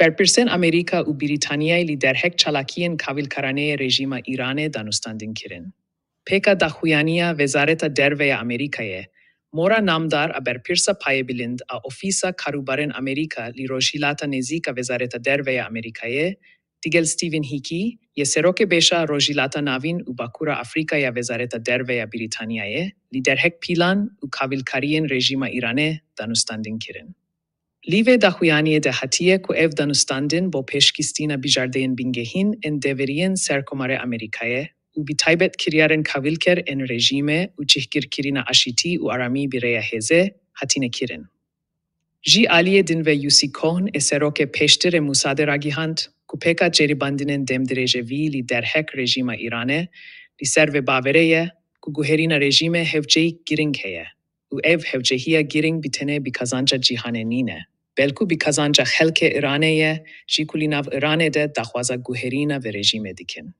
Berpirsen Amerika u Britaniya li derhek çalakiyên kavilkaranê rejîma Îranê danûstandin kirin. Pêka Daxuyaniya Wezareta Derveya Amerîkayê, mora namdar a berpirsa payê a Ofîsa Karûbarên Amerîka li rojhîlata nêzik a Wezareta Derveya Amerîkayê, digel Stephen Hickey, yê serokê bêşa rojhîlata navîn û bakûra Afrikaya Wezareta Derveya Brîtanyayê, li derhek pîlan û kavilkariyên rejîma Îranê danûstandin kirin. Livê Daxuyaniyê de hatiye ku ev danûstandin bo pêşkîstîna bijardeyên bingehîn ên deveriyên Serkomarê Amerîkayê û bi taybet kiryarên kavilker ên rejîmê û çîhgirkirina aşîtî û aramî bi rêya hêzê hatine kirin. Jî aliyê din ve Yusî Cohn ê serokê pêştir ê Musadê ragihand ku pêka ceribandinên demdirêjevî li derhek rejîma Îranê li ser vê baverê ye ku guherîna rejîmê hevceyîk giring heye û ev hevcehiya giring bi tenê bi kazanca cîhanê nîne. Belku bi kazanca xelkê Îranê ye, jî ku li nav Îranê de daxwaza guherîna vê rejîmê dikin.